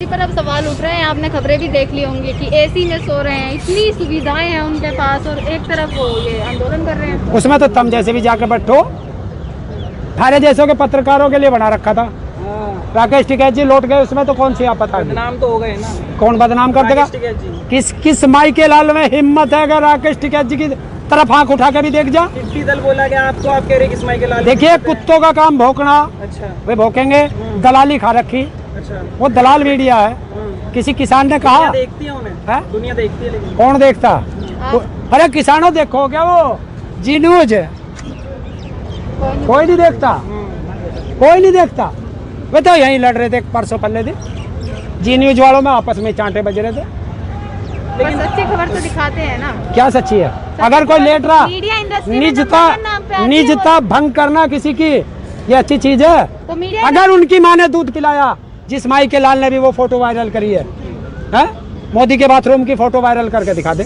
पर अब सवाल उठ रहे हैं, आपने खबरें भी देख ली होंगी कि एसी में सो रहे हैं, इतनी सुविधाएं हैं उनके पास और एक तरफ वो ये आंदोलन कर रहे हैं। उसमें तो तुम जैसे भी जाकर बैठो, थारे जैसों के पत्रकारों के लिए बना रखा था। राकेश टिकैत जी लौट गए, उसमें तो कौन सी आप बता, बदनाम तो हो गए ना। कौन बदनाम कर देगा? किस माई के लाल में हिम्मत है अगर राकेश टिकैत जी की तरफ आंख उठा के भी देख जा। टिड्डी दल बोला गया आपको, आप कह रहे किस माई के लाल? देखिए, कुत्तों का काम भौंकना, अच्छा वे भौंकेंगे। दलाली खा रखी, अच्छा, वो दलाल मीडिया है। किसी किसान ने कहा, देखती है उन्हें, दुनिया देखती है, लेकिन कौन देखता? अरे किसानों देखो क्या वो जी न्यूज कोई नहीं देखता, कोई नहीं देखता। वे तो यहीं लड़ रहे थे परसों पहले दिन, जी न्यूज वालों में आपस में चांटे बज रहे थे। लेकिन सच्ची खबर तो दिखाते हैं ना। क्या सच्ची है? अगर कोई लेट रहा, निजता भंग करना किसी की, ये अच्छी चीज है? तो मीडिया अगर उनकी माँ ने दूध पिलाया, जिस माई के लाल ने भी वो फोटो वायरल करी है, मोदी के बाथरूम की फोटो वायरल करके दिखा दे,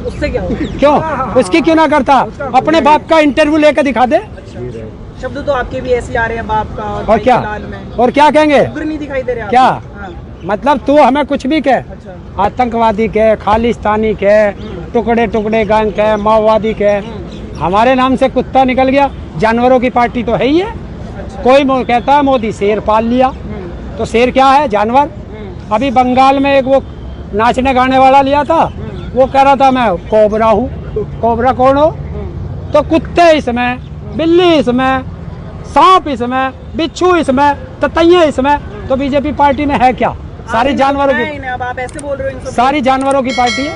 उससे क्या होगा? क्यों उसकी क्यों ना करता? अपने बाप का इंटरव्यू लेकर दिखा दे। शब्द तो आपके भी ऐसे आ रहे हैं, बाप का और क्या, और क्या कहेंगे? नहीं दिखाई दे रहे क्या हाँ। मतलब तू हमें कुछ भी कह, अच्छा। आतंकवादी के, खालिस्तानी के, टुकड़े टुकड़े गैंग के, माओवादी के, हमारे नाम से कुत्ता निकल गया। जानवरों की पार्टी तो है ही है। अच्छा। कोई कहता है मोदी शेर पाल लिया, तो शेर क्या है? जानवर। अभी बंगाल में एक वो नाचने गाने वाला लिया था, वो कह रहा था मैं कोबरा हूँ। कोबरा कौन हो? तो कुत्ते इसमें, बिल्ली इसमें, सांप इसमें, बिच्छू इसमें, ततैये इसमें, तो बीजेपी पार्टी में है क्या? सारी जानवरों की, अब आप ऐसे बोल रहे हो, सारी जानवरों की पार्टी है।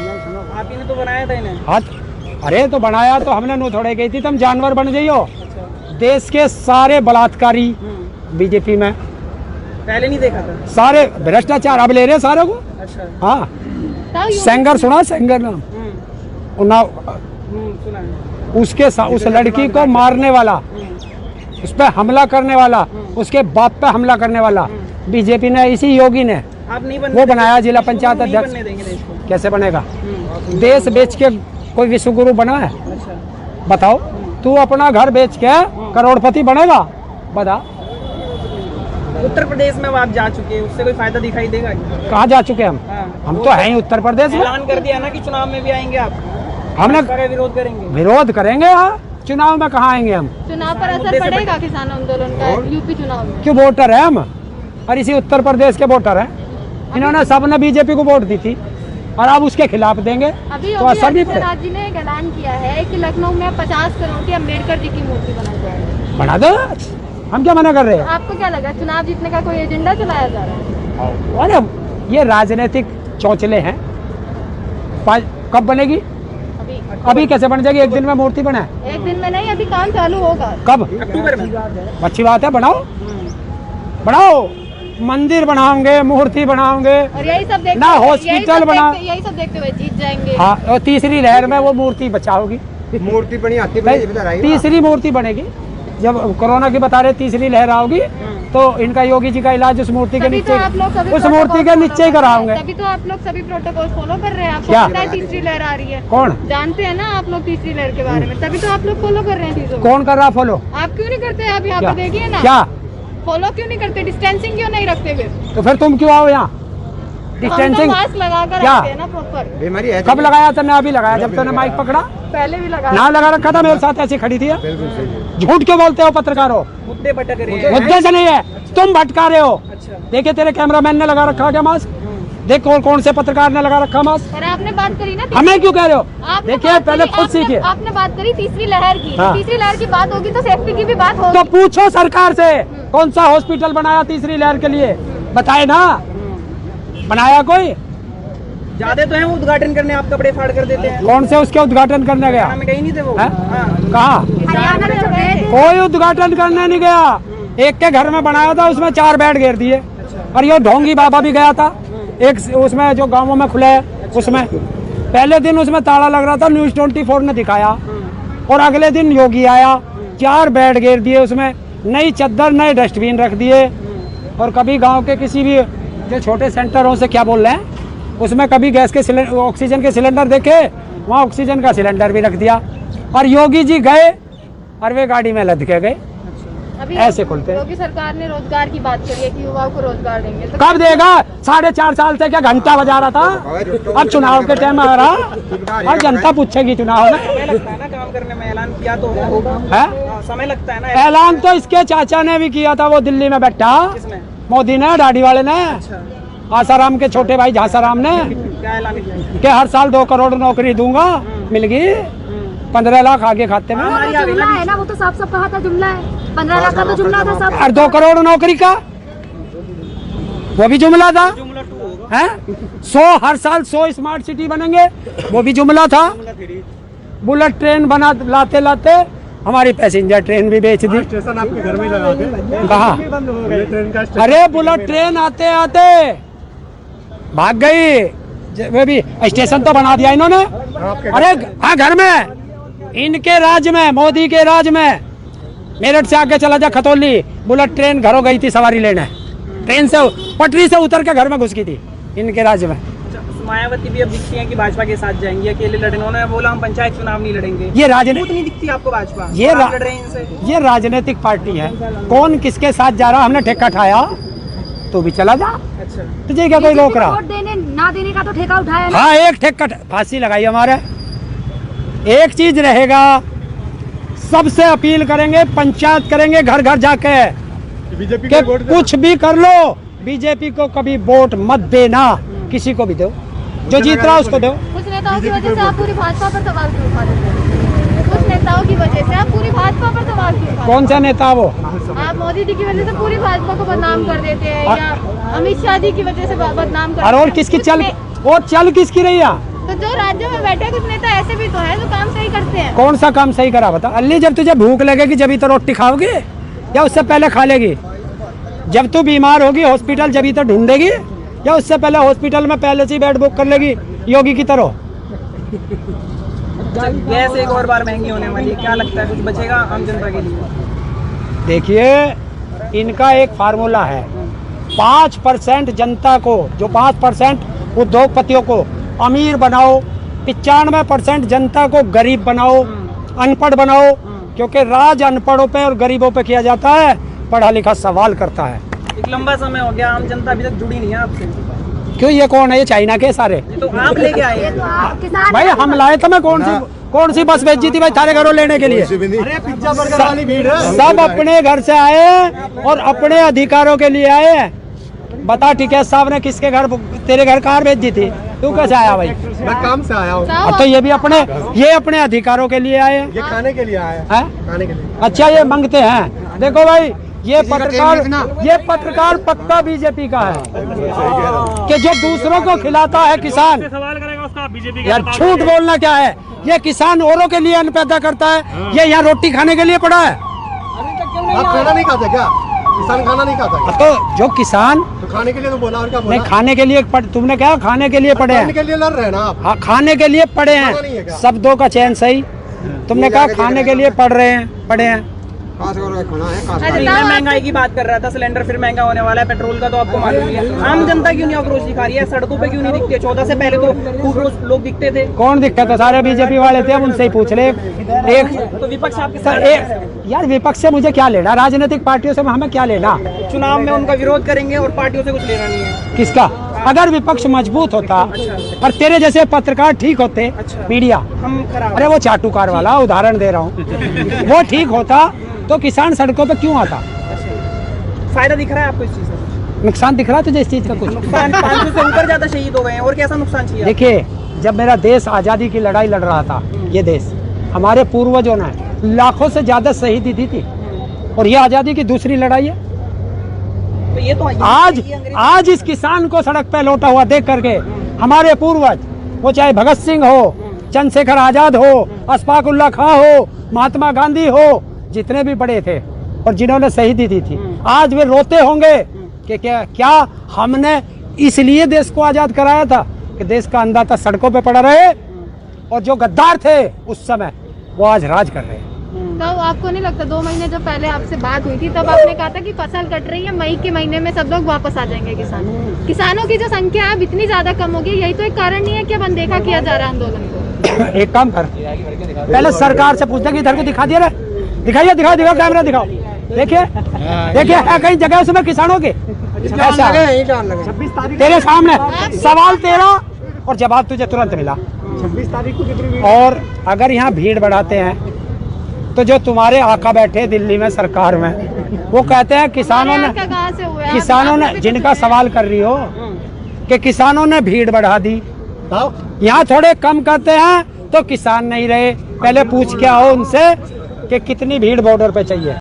आप ही ने तो बनाया था इन्हें। हाँ, अरे तो बनाया तो हमने नो थोड़े गई थी, तुम जानवर बन जाइयो। अच्छा। देश के सारे बलात्कारी बीजेपी में, पहले नहीं देखा था। सारे भ्रष्टाचार अब ले रहे सारे को। अच्छा। हाँ, सेंगर सुना? सेंगर नाम सुना है। उसके उस लड़की को मारने वाला, उस पर हमला करने वाला, उसके बाप पे हमला करने वाला बीजेपी ने, इसी योगी ने आप नहीं वो बनाया जिला पंचायत अध्यक्ष। कैसे बनेगा? देश बेच के कोई विश्वगुरु बना है? अच्छा। बताओ, तू अपना घर बेच के करोड़पति बनेगा? बता। उत्तर प्रदेश में आप जा चुके हैं, उससे कोई फायदा दिखाई देगा? कहाँ जा चुके हम? हम तो हैं ही उत्तर प्रदेश में। ऐलान कर दिया ना कि चुनाव में भी आएंगे आप। हमने विरोध करेंगे। विरोध करेंगे। हाँ, चुनाव में कहाँ आएंगे हम? चुनाव पर असर पड़ेगा किसान आंदोलन का यूपी चुनाव में? क्यों? वोटर है हम, और इसी उत्तर प्रदेश के वोटर हैं। इन्होंने सबने बीजेपी को वोट दी थी और अब उसके खिलाफ देंगे अभी तो असर नहीं पड़ेगा। जी ने एक ऐलान किया है कि लखनऊ में 50 करोड़ की अम्बेडकर जी की मूर्ति बनाई जाएगी। बना दो, हम क्या मना कर रहे हैं? आपको क्या लगा, चुनाव जीतने का कोई एजेंडा चलाया जा रहा है? अरे ये राजनीतिक चौंचले हैं। कब बनेगी? अभी कैसे बन जाएगी? एक दिन में मूर्ति बना है? एक दिन में नहीं, अभी काम चालू होगा। कब? अक्टूबर में। अच्छी बात है, बनाओ बनाओ, मंदिर बनाओगे, मूर्ति बनाओगे, और यही सब देखते ना हॉस्पिटल बना, यही सब देखते हुए जीत जाएंगे। हाँ, और तीसरी लहर में वो मूर्ति बचाओगी। मूर्ति बनी आती है, तीसरी मूर्ति बनेगी जब कोरोना की बता रहे तीसरी लहर आओगी, तो इनका योगी जी का इलाज उस मूर्ति के नीचे, उस मूर्ति के नीचे ही कराओगे। तभी तो आप लोग सभी प्रोटोकॉल फॉलो कर रहे हैं। आपको क्या? पता है तीसरी लहर आ रही है? कौन जानते हैं ना आप लोग तीसरी लहर के बारे में, तभी तो आप लोग फॉलो कर रहे हैं चीजों को। कौन कर रहा फॉलो? आप क्यों नहीं करते? आप यहाँ पे देखिए ना, क्या फॉलो क्यों नहीं करते? डिस्टेंसिंग क्यों नहीं रखते? तो फिर तुम क्यों आओ यहाँ? डिस्टेंसिंग मास्क लगा कर क्या? आते हैं ना प्रॉपर। बीमारी है। कब लगाया था? अभी लगाया जब तूने माइक पकड़ा। पहले भी लगा ना लगा रखा था, मेरे साथ ऐसी खड़ी थी। झूठ क्यों बोलते हो पत्रकारों? मुद्दे भटक रहे हैं। मुद्दे से नहीं है, तुम भटका रहे हो। अच्छा। देखिए, तेरे कैमरामैन ने लगा रखा क्या मास्क? देख कौन से पत्रकार ने लगा रखा मास्क? पर आपने बात करी ना, हमें क्यों कह रहे हो? आपने देखिए, बात पहले करी, खुद सीखिए। आपने बात करी तीसरी लहर की। हाँ। तीसरी लहर की बात होगी तो सेफ्टी की भी बात होगी। तो पूछो सरकार से, कौन सा हॉस्पिटल बनाया तीसरी लहर के लिए? बताए ना, बनाया कोई? ज्यादा तो है वो उद्घाटन करने, आप कपड़े फाड़ कर देते हैं। कौन से उसके उद्घाटन करने गया? में कहीं नहीं थे वो। कहाँ? हरियाणा में जब गए थे, कोई उद्घाटन करने नहीं गया। एक के घर में बनाया था, उसमें 4 बेड घेर दिए। और ये ढोंगी बाबा भी गया था एक, उसमें जो गांवों में खुला है, उसमें पहले दिन उसमें ताला लग रहा था, न्यूज़ 24 ने दिखाया। और अगले दिन योगी आया, 4 बेड घेर दिए, उसमें नई चद्दर, नए डस्टबिन रख दिए। और कभी गांव के किसी भी जो छोटे सेंटरों से क्या बोल रहे हैं, उसमें कभी गैस के सिलेंडर, ऑक्सीजन के सिलेंडर देखे, वहाँ ऑक्सीजन का सिलेंडर भी रख दिया। और योगी जी गए और वे गाड़ी में लद के गए। अभी ऐसे खुलते हैं। योगी सरकार ने रोजगार की बात करी है कि युवाओं को रोजगार देंगे, तो कब देगा? 4.5 साल से क्या घंटा बजा रहा था? अब चुनाव के टाइम आ रहा और जनता पूछेगी चुनाव में। समय लगता है ना काम करने में, ऐलान किया तो होगा। है समय लगता है ना। ऐलान तो इसके चाचा ने भी किया था, वो दिल्ली में बैठा, किसने? मोदी ने, दाढ़ी वाले ने, अच्छा, आसाराम के छोटे भाई झांसाराम ने, क्या ऐलान किया? कि हर साल 2 करोड़ नौकरी दूंगा। मिल गई 15 लाख आगे खाते में। हमारी आ गई जुमला ना है ना, वो तो साफ साफ कहा था जुमला है, 15 लाख का तो जुमला था साफ। और 2 करोड़ नौकरी का वो भी जुमला था। जुमला 2 होगा। है 100 हर साल 100 स्मार्ट सिटी बनेंगे, वो भी जुमला था। बुलेट ट्रेन बना लाते लाते हमारी पैसेंजर ट्रेन भी बेच दी। स्टेशन आपके घर में लगा के कहा? ट्रेन का अरे बुलेट ट्रेन आते आते भाग गई, वो भी स्टेशन तो बना दिया इन्होंने। अरे हाँ, घर में, इनके राज में, मोदी के राज में। मेरठ से आगे चला जा खतौली, बुलेट ट्रेन घरों गई थी सवारी लेने, ट्रेन से पटरी से उतर के घर में घुस गई थी इनके राज्य में। मायावती भी अब दिखती है कि भाजपा के साथ जाएंगी, अकेले लड़ेंगे। उन्होंने बोला हम पंचायत चुनाव नहीं लड़ेंगे। ये राजनीति नहीं दिखती आपको भाजपा? ये आप लड़ रहे हैं इनसे। ये राजनीतिक पार्टी है, कौन किसके साथ जा रहा हमने ठेका उठाया, तो भी चला जा। अच्छा, तुझे क्या कोई रोक रहा? वोट देने ना देने का तो ठेका उठाया ना। हाँ, एक ठेका फांसी लगाई हमारे। एक चीज रहेगा, सबसे अपील करेंगे, पंचायत करेंगे घर घर जाके बीजेपी कि कुछ भी कर लो, बीजेपी को कभी वोट मत देना, किसी को भी दो, जो जीत रहा उसको दो। कुछ नेताओं की वजह से आप पूरी भाजपा पर सवाल क्यों उठा रहे हैं? कुछ नेताओं की वजह से आप पूरी भाजपा पर सवाल क्यों उठा रहे कौन सा नेता वो? हैं? आप मोदी जी की वजह से पूरी भाजपा को बदनाम कर देते हैं, या अमित शाह जी की वजह से बदनाम कर और देते हैं। किसकी कुछ चल, ने- वो चल किसकी रही है? तो जो राज्यों में बैठे कुछ नेता ऐसे भी तो है जो काम सही करते हैं। कौन सा काम सही करा बता? अल्ली, जब तुझे भूख लगेगी जब तो रोटी खाओगी, या उससे पहले खा लेगी? जब तू बीमार होगी हॉस्पिटल जब तो ढूंढेगी, या उससे पहले हॉस्पिटल में पहले से ही बेड बुक कर लेगी योगी की तरह? गैस एक और बार महंगी होने वाली है, क्या लगता है कुछ बचेगा आम जनता के लिए? देखिए, इनका एक फार्मूला है, 5% जनता को, जो 5% उद्योगपतियों को अमीर बनाओ, 95% जनता को गरीब बनाओ, अनपढ़ बनाओ, क्योंकि राज अनपढ़ों पे और गरीबों पे किया जाता है, पढ़ा लिखा सवाल करता है। एक लंबा समय हो गया, आम जनता अभी तक जुड़ी नहीं है आपसे। क्यों? ये कौन है? ये चाइना के सारे? ये तो आप लेके आए हैं। तो आप किसान भाई हम लाए तो मैं कौन सी बस भेजी थी भाई थारे घरों लेने के लिए? अरे पिज्जा बर्गर वाली भीड़ है। सब अपने घर से आए और अपने अधिकारों के लिए आए। बता टिकैत साहब ने किसके घर, तेरे घर कार भेज दी थी, तू कैसे आया भाई? मैं काम से आया हूँ, अब तो ये भी अपने अधिकारों के लिए आए ये खाने के लिए आया हैं। खाने के लिए। अच्छा, ये मांगते हैं। देखो भाई, ये पत्रकार पक्का बीजेपी का है, कि जो दूसरों को खिलाता है किसान। सवाल करेगा उसका बीजेपी यार झूठ बोलना क्या है? ये किसान औरों के लिए अन्न पैदा करता है, ये यहाँ रोटी खाने के लिए पड़ा है। आप खाना नहीं खाते क्या? किसान खाना नहीं खाता? तो जो किसान तो खाने के लिए तो बोला, और क्या नहीं, बोला? खाने के लिए तुमने क्या खाने के लिए पड़े खाने हैं? के लिए लड़ रहे हैं ना आप? हाँ, खाने के लिए पड़े खाना नहीं है हैं, क्या? शब्दों का चयन सही। तुमने कहा खाने के लिए पढ़ रहे हैं, पड़े हैं। मैं महंगाई की बात कर रहा था, सिलेंडर फिर महंगा होने वाला है, पेट्रोल का तो आपको मालूम ही है। आम जनता क्यों नहीं आक्रोश दिखा रही है? सड़कों पे क्यों नहीं दिखते? 14 से पहले तो खूब रोज लोग दिखते थे। कौन दिक्कत है? सारे बीजेपी वाले थे, अब उनसे ही पूछ ले। एक तो विपक्ष आपके सर, साथ एक यार, विपक्ष से मुझे क्या लेना? राजनीतिक पार्टियों से हमें क्या लेना? चुनाव में उनका विरोध करेंगे और पार्टियों से कुछ लेना नहीं है। किसका? अगर विपक्ष मजबूत होता और तेरे जैसे पत्रकार ठीक होते, मीडिया, हम खराब अरे वो चाटुकार वाला उदाहरण दे रहा हूँ, वो ठीक होता तो किसान सड़कों पे क्यों आता? फायदा दिख रहा है आपको इस चीज से? नुकसान दिख रहा है तुझे इस चीज का? कुछ नुकसान 500 से ऊपर ज्यादा शहीद हो गए हैं, और कैसा नुकसान चाहिए? देखिए, जब मेरा देश आज़ादी की लड़ाई लड़ रहा था, ये देश, हमारे पूर्वजों ने लाखों से ज्यादा शहीदी दी थी, और ये आज़ादी की दूसरी लड़ाई है। तो ये तो आज इस किसान को सड़क पे लौटा हुआ देख करके हमारे पूर्वज, वो चाहे भगत सिंह हो, चंद्रशेखर आजाद हो, अशफाक उल्लाह खां हो, महात्मा गांधी हो, जितने भी बड़े थे और जिन्होंने शहीदी दी थी, आज वे रोते होंगे कि क्या हमने इसलिए देश को आजाद कराया था कि देश का अंदाता सड़कों पे पड़ा रहे, और जो गद्दार थे उस समय वो आज राज कर रहे हैं। तो आपको नहीं लगता 2 महीने जब पहले आपसे बात हुई थी तब आपने कहा था कि फसल कट रही है, मई के महीने में सब लोग वापस आ जाएंगे किसानों की जो संख्या है अब इतनी ज्यादा कम होगी, यही तो एक कारण नहीं है कि अब अनदेखा किया जा रहा है आंदोलन को? एक काम कर, पहले सरकार से पूछते कि इधर को दिखा दिया रे, दिखाइए, दिखाओ कैमरा दिखाओ, देखिए देखिए है कहीं जगह उसमें किसानों के ऐसा तेरे सामने सवाल तेरा और जवाब तुझे तुरंत मिला। 26 तारीख को कितनी भीड़? और अगर यहाँ भीड़ बढ़ाते हैं तो जो तुम्हारे आका बैठे दिल्ली में सरकार में वो कहते हैं किसानों ने कहाँ से हुआ है? किसानों ने जिनका सवाल कर रही हो कि किसानों ने भीड़ बढ़ा दी, बताओ। यहाँ थोड़े कम करते हैं तो किसान नहीं रहे। पहले पूछ के आओ उनसे कि कितनी भीड़ बॉर्डर पे चाहिए।